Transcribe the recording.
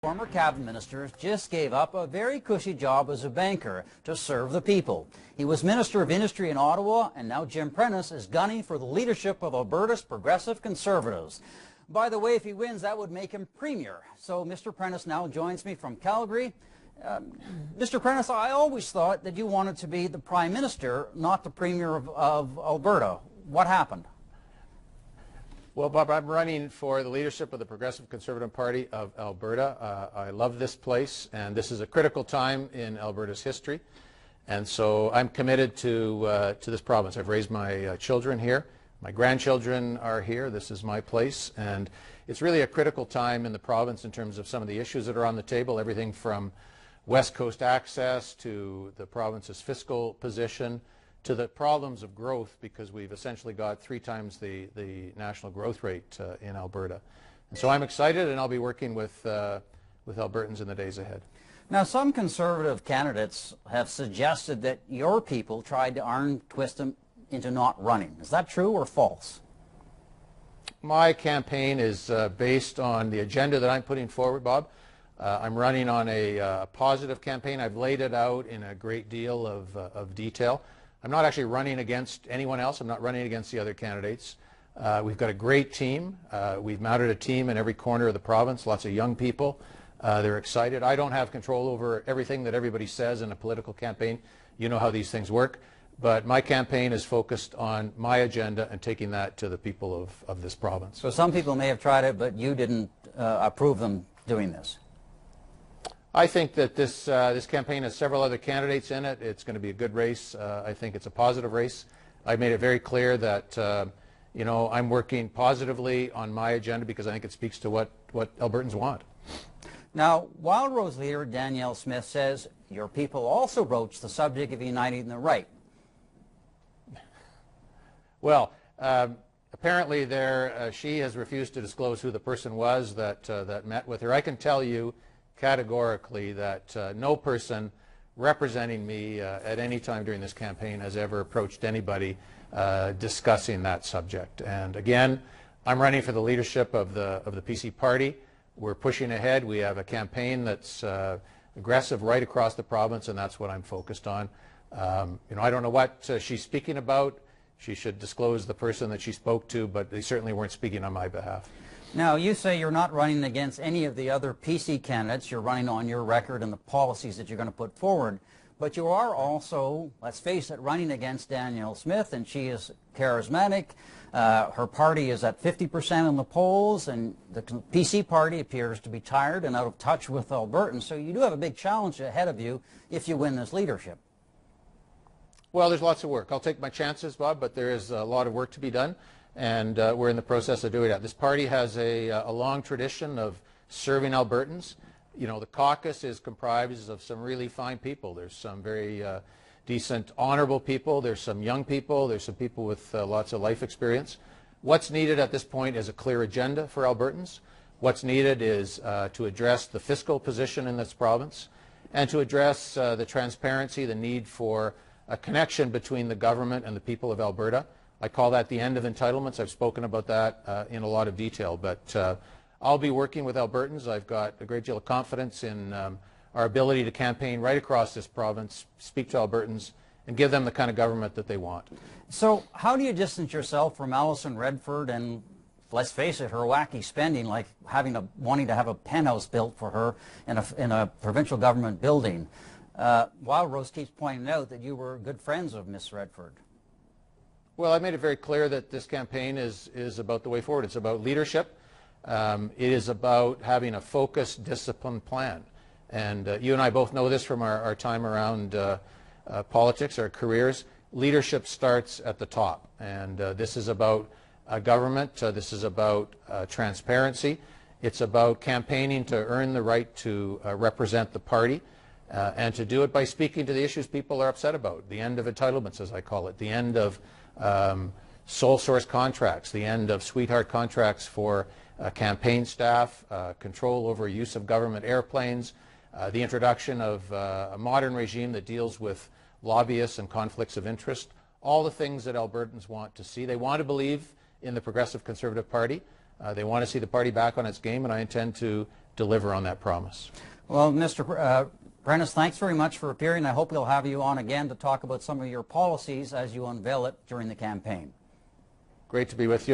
Former cabinet minister just gave up a very cushy job as a banker to serve the people. He was Minister of Industry in Ottawa, and now Jim Prentice is gunning for the leadership of Alberta's Progressive Conservatives. By the way, if he wins, that would make him Premier. So Mr. Prentice now joins me from Calgary. Mr. Prentice, I always thought that you wanted to be the Prime Minister, not the Premier of Alberta. What happened? Well, Bob, I'm running for the leadership of the Progressive Conservative Party of Alberta. I love this place, and this is a critical time in Alberta's history. And so I'm committed to this province. I've raised my children here. My grandchildren are here. This is my place. And it's really a critical time in the province in terms of some of the issues that are on the table, everything from West Coast access to the province's fiscal position, to the problems of growth, because we've essentially got 3 times the national growth rate in Alberta. And so I'm excited, and I'll be working with Albertans in the days ahead. Now, some Conservative candidates have suggested that your people tried to twist them into not running. Is that true or false? My campaign is based on the agenda that I'm putting forward, Bob. I'm running on a positive campaign. I've laid it out in a great deal of detail. I'm not actually running against anyone else. I'm not running against the other candidates. We've got a great team. We've mounted a team in every corner of the province, lots of young people. They're excited. I don't have control over everything that everybody says in a political campaign. You know how these things work. But my campaign is focused on my agenda and taking that to the people of this province. So some people may have tried it, but you didn't approve them doing this. I think that this campaign has several other candidates in it. It's going to be a good race. I think it's a positive race. I made it very clear that I'm working positively on my agenda because I think it speaks to what Albertans want. Now, Wild Rose leader Danielle Smith says your people also broached the subject of uniting the right. Well, apparently she has refused to disclose who the person was that met with her. I can tell you categorically that no person representing me at any time during this campaign has ever approached anybody discussing that subject. And again, I'm running for the leadership of the PC party. We're pushing ahead. We have a campaign that's aggressive right across the province, and that's what I'm focused on. I don't know what she's speaking about. She should disclose the person that she spoke to, but they certainly weren't speaking on my behalf. Now, you say you're not running against any of the other PC candidates. You're running on your record and the policies that you're going to put forward. But you are also, let's face it, running against Danielle Smith, and she is charismatic. Her party is at 50% in the polls, and the PC party appears to be tired and out of touch with Albertans. So you do have a big challenge ahead of you if you win this leadership. Well, there's lots of work. I'll take my chances, Bob, but there is a lot of work to be done. And we're in the process of doing that. This party has a long tradition of serving Albertans. You know, the caucus is comprised of some really fine people. There's some very decent, honorable people. There's some young people. There's some people with lots of life experience. What's needed at this point is a clear agenda for Albertans. What's needed is to address the fiscal position in this province and to address the transparency, the need for a connection between the government and the people of Alberta. I call that the end of entitlements. I've spoken about that in a lot of detail, but I'll be working with Albertans. I've got a great deal of confidence in our ability to campaign right across this province, speak to Albertans, and give them the kind of government that they want. So how do you distance yourself from Alison Redford and, let's face it, her wacky spending, like wanting to have a penthouse built for her in a provincial government building? Wild Rose keeps pointing out that you were good friends of Miss Redford. Well, I made it very clear that this campaign is about the way forward. It's about leadership. It is about having a focused, disciplined plan. And you and I both know this from our time around politics, our careers. Leadership starts at the top. And this is about government. This is about transparency. It's about campaigning to earn the right to represent the party and to do it by speaking to the issues people are upset about. The end of entitlements, as I call it. The end of sole source contracts, the end of sweetheart contracts for campaign staff, control over use of government airplanes, the introduction of a modern regime that deals with lobbyists and conflicts of interest, all the things that Albertans want to see. They want to believe in the Progressive Conservative Party. They want to see the party back on its game, and I intend to deliver on that promise. Well, Mr. Prentice, thanks very much for appearing. I hope we'll have you on again to talk about some of your policies as you unveil it during the campaign. Great to be with you.